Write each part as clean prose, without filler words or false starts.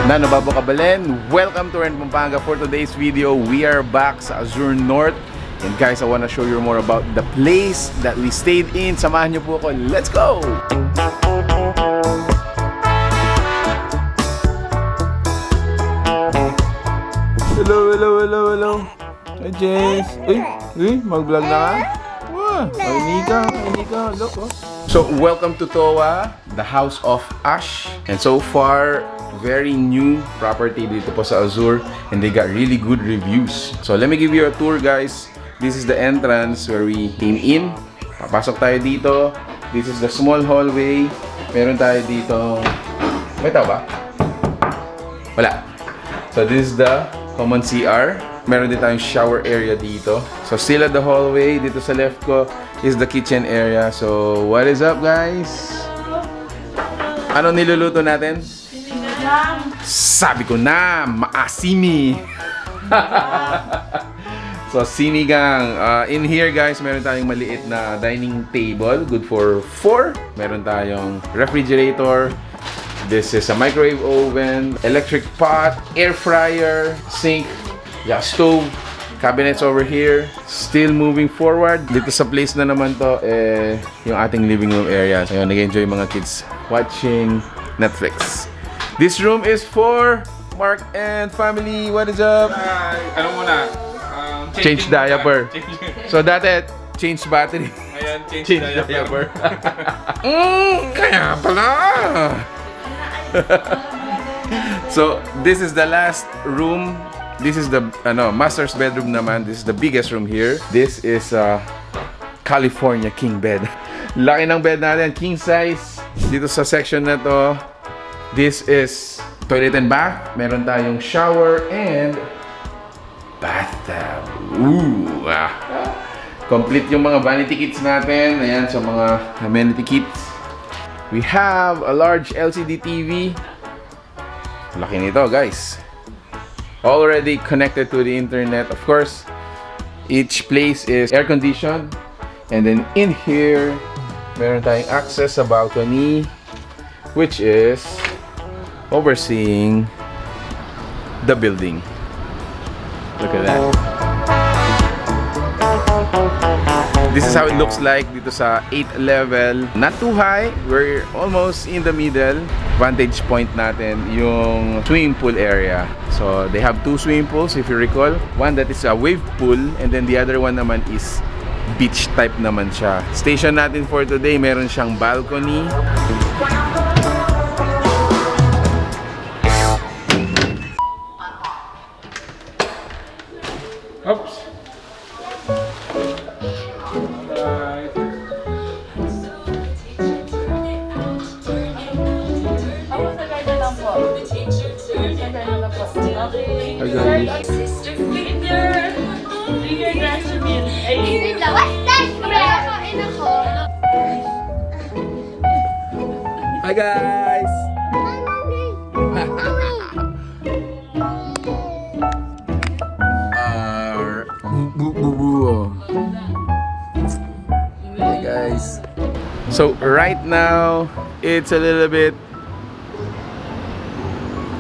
Nano Babo Kabalen, welcome to Pampanga. For today's video, we are back sa Azure North. And guys, I want to show you more about the place that we stayed in. Samahan niyo po ako. Let's go! Hello. Hi, Jess. Mag-vlog na ka? Wow, Nika. Look, oh. So, welcome to THOA, the House of Ash. And so far, very new property dito po sa Azure. And they got really good reviews. So, let me give you a tour, guys. This is the entrance where we came in. Papasok tayo dito. This is the small hallway. Meron tayo dito. May tao ba? Wala. So, this is the common CR. Meron din tayong shower area dito. So, still at the hallway. Dito sa left ko is the kitchen area. So, what is up, guys? Ano niluluto natin? Sinigang. Sabi ko na, maasimi. So, sinigang. In here, guys, meron tayong maliit na dining table. Good for 4. Meron tayong refrigerator. This is a microwave oven, electric pot, air fryer, sink, stove, cabinets over here. Still moving forward. Dito sa place na naman to, yung ating living room area. So, nag-enjoy yung mga kids watching Netflix. This room is for Mark and family. What is up? Ano muna? Change diaper. So, dati, change battery. Ayan, change diaper. Kaya pala! So, this is the last room. This is the master's bedroom naman. This is the biggest room here. This is California king bed. Laki ng bed natin, king size. Dito sa section na to, this is toilet and bath. Meron tayong shower and bathtub. Ooh! Complete yung mga vanity kits natin. Ayan, sa mga amenity kits. We have a large LCD TV. Laki nito, guys. Already connected to the internet. Of course, each place is air-conditioned. And then in here, meron tayong access sa balcony, which is overseeing the building. Look at that. This is how it looks like dito sa 8th level. Not too high. We're almost in the middle. Vantage point natin yung swimming pool area. So, they have 2 swimming pools if you recall. One that is a wave pool and then the other one naman is beach type naman siya. Station natin for today, meron siyang balcony. Oops. Hi guys. Hi guys. Hi guys. So right now it's a little bit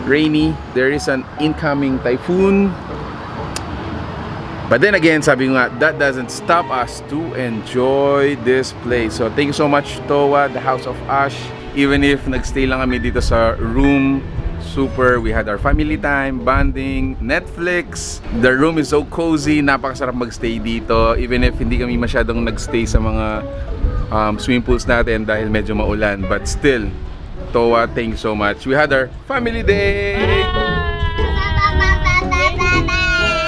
rainy. There is an incoming typhoon. But then again, sabi nga, that doesn't stop us to enjoy this place. So thank you so much, THOA, the House of Ash. Even if nagstay lang kami dito sa room, super. We had our family time, bonding, Netflix. The room is so cozy. Napakasarap magstay dito. Even if hindi kami masyadong nagstay sa mga swimming pools natin dahil medyo maulan. But still, THOA, thank you so much. We had our family day.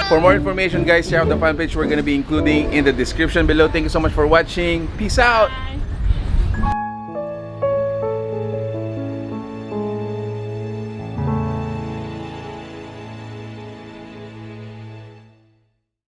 For more information, guys, check out the fan page we're gonna be including in the description below. Thank you so much for watching. Peace out.